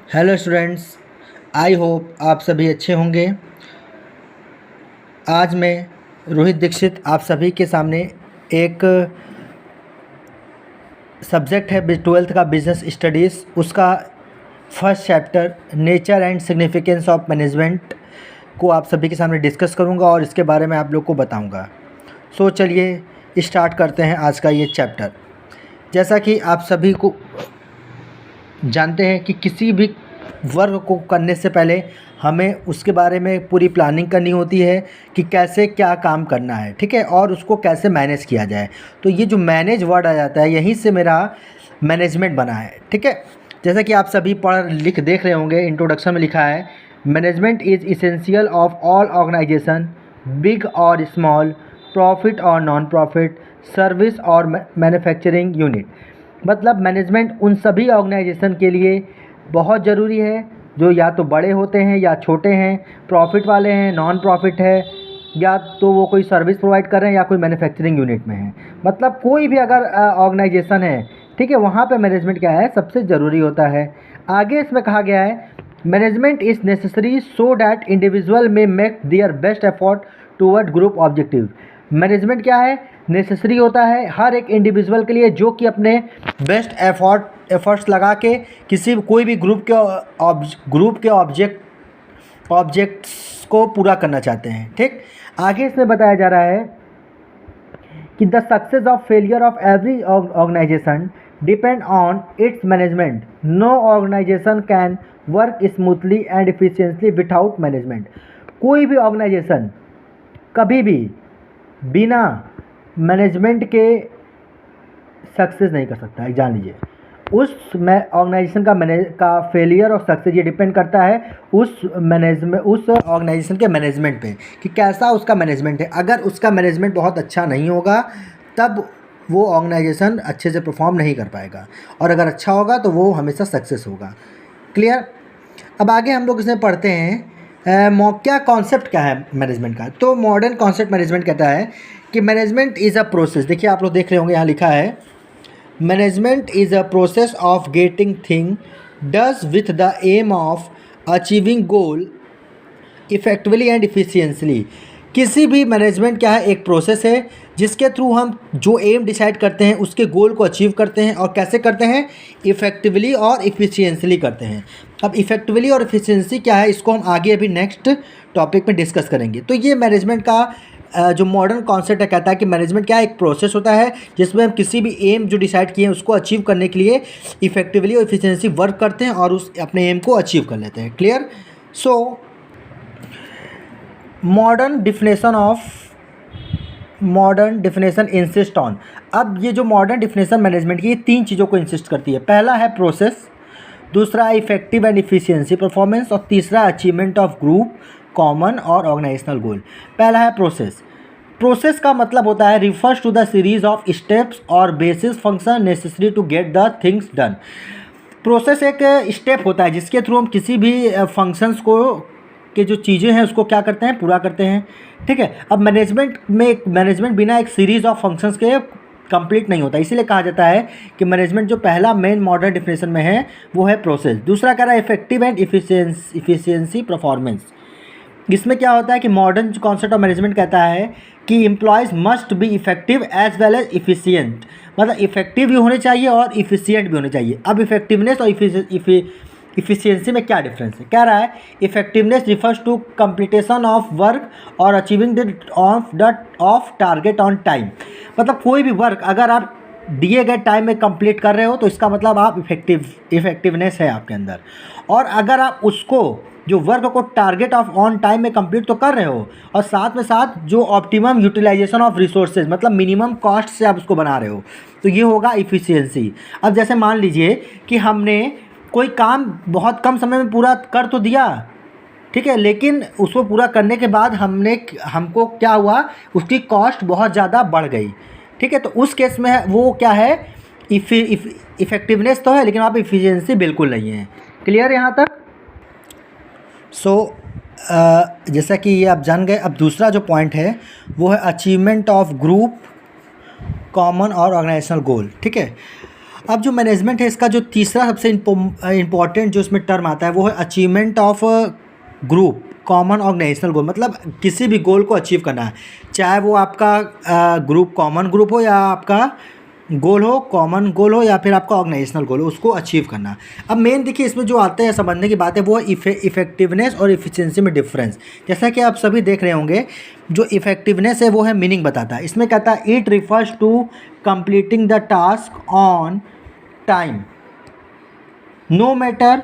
Hello students, I hope आप सभी अच्छे होंगे। आज मैं रोहित दीक्षित आप सभी के सामने एक सब्जेक्ट है 12th का बिजनेस स्टडीज़, उसका first chapter nature and significance of management को आप सभी के सामने डिस्कस करूंगा और इसके बारे में आप लोग को बताऊंगा। सो चलिए स्टार्ट करते हैं आज का ये चैप्टर। जैसा कि आप सभी को जानते हैं कि किसी भी वर्क को करने से पहले हमें उसके बारे में पूरी प्लानिंग करनी होती है कि कैसे क्या काम करना है, ठीक है, और उसको कैसे मैनेज किया जाए। तो ये जो मैनेज वर्ड आ जाता है, यहीं से मेरा मैनेजमेंट बना है, ठीक है। जैसा कि आप सभी पढ़ लिख देख रहे होंगे, इंट्रोडक्शन में लिखा है management is essential of all organization, big और स्मॉल, प्रॉफिट और नॉन प्रॉफिट, सर्विस और मैन्युफैक्चरिंग यूनिट। मतलब मैनेजमेंट उन सभी ऑर्गेनाइजेशन के लिए बहुत ज़रूरी है जो या तो बड़े होते हैं या छोटे हैं, प्रॉफिट वाले हैं, नॉन प्रॉफिट है, या तो वो कोई सर्विस प्रोवाइड कर रहे हैं या कोई मैन्युफैक्चरिंग यूनिट में है। मतलब कोई भी अगर ऑर्गेनाइजेशन है, ठीक है, वहाँ पे मैनेजमेंट क्या है, सबसे ज़रूरी होता है। आगे इसमें कहा गया है management is necessary so that individual may make their best effort toward group objective. Management क्या है, नेसेसरी होता है हर एक इंडिविजुअल के लिए जो कि अपने बेस्ट एफर्ट्स लगा के किसी कोई भी ग्रुप के ऑब्जेक्ट्स को पूरा करना चाहते हैं, ठीक। आगे इसमें बताया जा रहा है कि the success of failure of every organization depend on its management. No organization can work smoothly and efficiently without management. कोई भी ऑर्गेनाइजेशन कभी भी बिना मैनेजमेंट के सक्सेस नहीं कर सकता है। जान लीजिए, उस ऑर्गेनाइजेशन का फेलियर और सक्सेस ये डिपेंड करता है उस ऑर्गेनाइजेशन के मैनेजमेंट पे कि कैसा उसका मैनेजमेंट है। अगर उसका मैनेजमेंट बहुत अच्छा नहीं होगा तब वो ऑर्गेनाइजेशन अच्छे से परफॉर्म नहीं कर पाएगा, और अगर अच्छा होगा तो वो हमेशा सक्सेस होगा। क्लियर। अब आगे हम लोग इसमें पढ़ते हैं क्या कॉन्सेप्ट क्या है मैनेजमेंट का। तो मॉडर्न कॉन्सेप्ट मैनेजमेंट कहता है कि मैनेजमेंट इज़ अ प्रोसेस। देखिए आप लोग देख रहे होंगे, यहाँ लिखा है management is a process of getting thing done with the aim of achieving goal effectively and efficiently. किसी भी मैनेजमेंट क्या है, एक प्रोसेस है जिसके थ्रू हम जो एम डिसाइड करते हैं उसके गोल को अचीव करते हैं। और कैसे करते हैं, इफ़ेक्टिवली और इफ़िशियंसली करते हैं। अब इफ़ेक्टिवली और इफ़िशियंसी क्या है, इसको हम आगे अभी नेक्स्ट टॉपिक में डिस्कस करेंगे। तो ये मैनेजमेंट का जो मॉडर्न कॉन्सेप्ट है, कहता है कि मैनेजमेंट क्या है, एक प्रोसेस होता है जिसमें हम किसी भी एम जो डिसाइड किए हैं उसको अचीव करने के लिए इफ़ेक्टिवली और इफ़िशियंसी वर्क करते हैं और उस अपने एम को अचीव कर लेते हैं। Clear. So modern definition insist on. अब ये जो मॉडर्न डिफिनेशन मैनेजमेंट की, ये तीन चीज़ों को इंसिस्ट करती है। पहला है प्रोसेस, दूसरा इफेक्टिव एंड इफिशियंसी परफॉर्मेंस, और तीसरा अचीवमेंट ऑफ ग्रुप कॉमन और ऑर्गेनाइजेशनल गोल। पहला है प्रोसेस। प्रोसेस का मतलब होता है refers to the series of steps और basis function necessary to get the things done. Process एक स्टेप होता है जिसके थ्रू हम किसी भी फंक्शंस को के जो चीज़ें हैं उसको क्या करते हैं, पूरा करते हैं, ठीक है। अब मैनेजमेंट बिना एक सीरीज़ ऑफ फंक्शंस के कंप्लीट नहीं होता, इसीलिए कहा जाता है कि मैनेजमेंट जो पहला मेन मॉडर्न डिफिनेशन में है वो है प्रोसेस। दूसरा कह रहा है इफेक्टिव एंड इफिशियंसी परफॉर्मेंस। इसमें क्या होता है कि मॉडर्न कॉन्सेप्ट ऑफ मैनेजमेंट कहता है कि employees must be effective as well as efficient. मतलब इफेक्टिव भी होने चाहिए और इफिशियंट भी होने चाहिए। अब इफेक्टिवनेस और इफिशियंसी में क्या डिफरेंस है, कह रहा है effectiveness refers to completion of work और achieving the target on time. मतलब कोई भी वर्क अगर आप दिए गए टाइम में कंप्लीट कर रहे हो तो इसका मतलब आप इफेक्टिवनेस है आपके अंदर। और अगर आप उसको जो वर्क को टारगेट ऑफ ऑन टाइम में कंप्लीट तो कर रहे हो और साथ में साथ जो ऑप्टिमम यूटिलाइजेशन ऑफ रिसोर्सेज, मतलब मिनिमम कॉस्ट से आप उसको बना रहे हो, तो ये होगा इफ़िशियंसी। अब जैसे मान लीजिए कि हमने कोई काम बहुत कम समय में पूरा कर तो दिया, ठीक है, लेकिन उसको पूरा करने के बाद हमको क्या हुआ, उसकी कॉस्ट बहुत ज़्यादा बढ़ गई, ठीक है। तो उस केस में वो क्या है, इफ़ेक्टिवनेस तो है लेकिन वहाँ पे इफ़िशियंसी बिल्कुल नहीं है। क्लियर यहाँ तक। सो जैसा कि ये आप जान गए, अब दूसरा जो पॉइंट है वो है अचीवमेंट ऑफ ग्रुप कॉमन और ऑर्गेनाइजेशनल गोल, ठीक है। अब जो मैनेजमेंट है इसका जो तीसरा सबसे इम्पॉर्टेंट जो इसमें टर्म आता है वो है achievement of group common organisational goal, मतलब किसी भी गोल को अचीव करना है, चाहे वो आपका ग्रुप कॉमन ग्रुप हो या आपका गोल हो कॉमन गोल हो या फिर आपका ऑर्गेनाइजेशनल गोल हो, उसको अचीव करना। अब मेन देखिए इसमें जो आते हैं समझने की बात है वो है इफेक्टिवनेस और इफिशिएंसी में डिफरेंस। जैसा कि आप सभी देख रहे होंगे जो इफेक्टिवनेस है वो है मीनिंग बताता है। इसमें कहता है it refers to completing the task on time no matter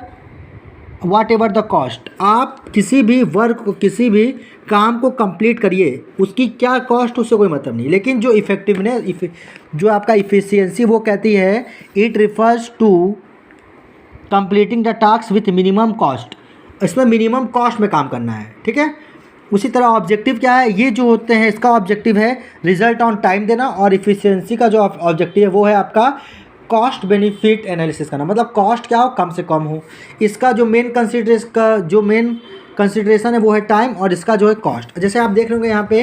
whatever the cost. आप किसी भी वर्क को किसी भी काम को कंप्लीट करिए, उसकी क्या कॉस्ट उससे कोई मतलब नहीं। लेकिन जो इफेक्टिवनेस जो आपका इफिशियंसी वो कहती है it refers to completing the task with minimum cost. इसमें मिनिमम कॉस्ट में काम करना है, ठीक है। उसी तरह ऑब्जेक्टिव क्या है, ये जो होते हैं इसका ऑब्जेक्टिव है रिजल्ट ऑन टाइम देना, और इफिशियंसी का जो ऑब्जेक्टिव है वो है आपका कॉस्ट बेनिफिट एनालिसिस करना, मतलब कॉस्ट क्या हो कम से कम हो। इसका जो मेन कंसिडरेशन है वो है टाइम और इसका जो है कॉस्ट। जैसे आप देख रहे होंगे यहाँ पे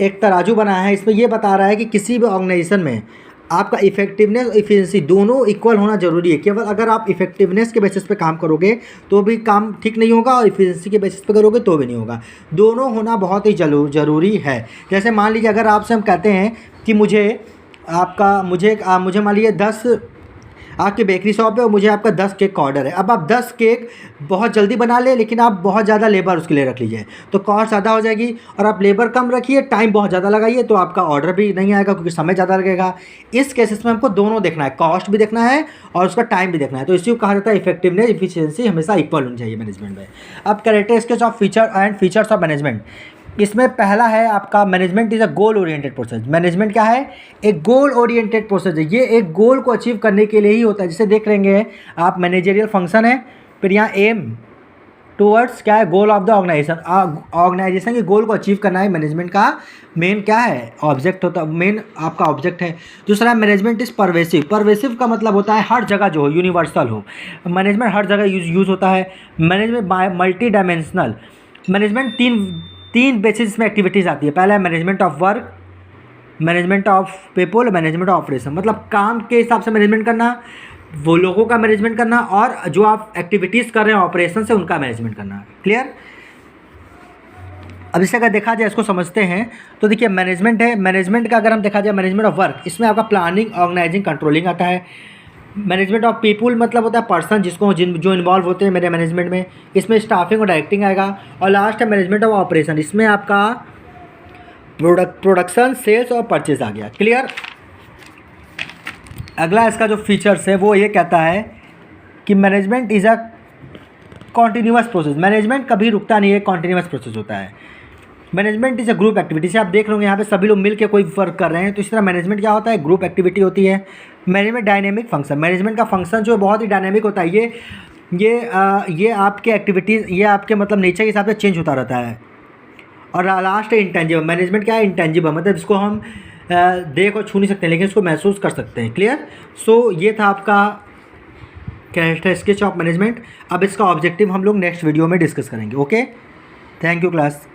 एक तराजू बनाया है, इसमें ये बता रहा है कि किसी भी ऑर्गेनाइजेशन में आपका इफेक्टिवनेस और इफिशिएंसी दोनों इक्वल होना ज़रूरी है। केवल अगर आप इफेक्टिवनेस के बेसिस पे काम करोगे तो भी काम ठीक नहीं होगा और इफिशिएंसी के बेसिस पे करोगे तो भी नहीं होगा। दोनों होना बहुत ही ज़रूरी है। जैसे मान लीजिए अगर आपसे हम कहते हैं कि मुझे मान लीजिए 10 आपकी बेकरी शॉप है और मुझे आपका 10 केक का ऑर्डर है। अब आप 10 केक बहुत जल्दी बना ले, लेकिन आप बहुत ज़्यादा लेबर उसके लिए रख लीजिए तो कॉस्ट ज़्यादा हो जाएगी, और आप लेबर कम रखिए टाइम बहुत ज़्यादा लगाइए तो आपका ऑर्डर भी नहीं आएगा क्योंकि समय ज़्यादा लगेगा। इस केसेस में हमको दोनों देखना है, कॉस्ट भी देखना है और उसका टाइम भी देखना है। तो इसी को कहा जाता है इफेक्टिवनेस इफिशियंसी हमेशा इक्वल होनी चाहिए मैनेजमेंट में। अब characteristics of feature and features of management, इसमें पहला है आपका management is a goal oriented process. Management क्या है, एक गोल ओरिएंटेड प्रोसेस है। ये एक गोल को अचीव करने के लिए ही होता है। जैसे देख लेंगे आप मैनेजरियल फंक्शन है, फिर यहाँ एम टूवर्ड्स क्या है गोल ऑफ द ऑर्गेनाइजेशन के गोल को अचीव करना है। मैनेजमेंट का मेन क्या है ऑब्जेक्ट होता है, मेन आपका ऑब्जेक्ट है। दूसरा मैनेजमेंट इज़ परवेसिव। परवेसिव का मतलब होता है हर जगह जो हो, यूनिवर्सल हो। मैनेजमेंट हर जगह यूज़ होता है। Management multi dimensional. मैनेजमेंट तीन बेसिस में एक्टिविटीज़ आती है। पहला है management of work, management of people, management of operation. मतलब काम के हिसाब से मैनेजमेंट करना, वो लोगों का मैनेजमेंट करना, और जो आप एक्टिविटीज़ कर रहे हैं ऑपरेशन से उनका मैनेजमेंट करना। क्लियर। अब इसे अगर देखा जाए इसको समझते हैं तो देखिए मैनेजमेंट है। मैनेजमेंट का अगर हम देखा जाए मैनेजमेंट ऑफ वर्क, इसमें आपका प्लानिंग ऑर्गेनाइजिंग कंट्रोलिंग आता है। मैनेजमेंट ऑफ पीपुल मतलब होता है पर्सन जो इन्वॉल्व होते हैं मेरे मैनेजमेंट में, इसमें स्टाफिंग और डायरेक्टिंग आएगा। और लास्ट है मैनेजमेंट ऑफ ऑपरेशन, इसमें आपका प्रोडक्शन सेल्स और परचेज आ गया। क्लियर। अगला इसका जो फीचर्स है वो ये कहता है कि management is a continuous process. Management कभी रुकता नहीं है, कॉन्टीन्यूअस प्रोसेस होता है। Management is a group activity. से आप देख रहे होंगे यहाँ पे सभी लोग मिलकर कोई वर्क कर रहे हैं, तो इस तरह मैनेजमेंट क्या होता है ग्रुप एक्टिविटी होती है। मैनेजमेंट डायनेमिक फंक्शन, मैनेजमेंट का फंक्शन जो है बहुत ही डायनेमिक होता है। ये आपके एक्टिविटीज़ ये आपके मतलब नेचर के हिसाब से चेंज होता रहता है। और लास्ट है इंटेंजिबल। मैनेजमेंट क्या है इंटेंजिबल, मतलब इसको हम देख और छू नहीं सकते लेकिन इसको महसूस कर सकते हैं। क्लियर। सो ये था आपका कैरेक्टरिस्टिक्स ऑफ मैनेजमेंट। अब इसका ऑब्जेक्टिव हम लोग नेक्स्ट वीडियो में डिस्कस करेंगे। Okay, thank you class.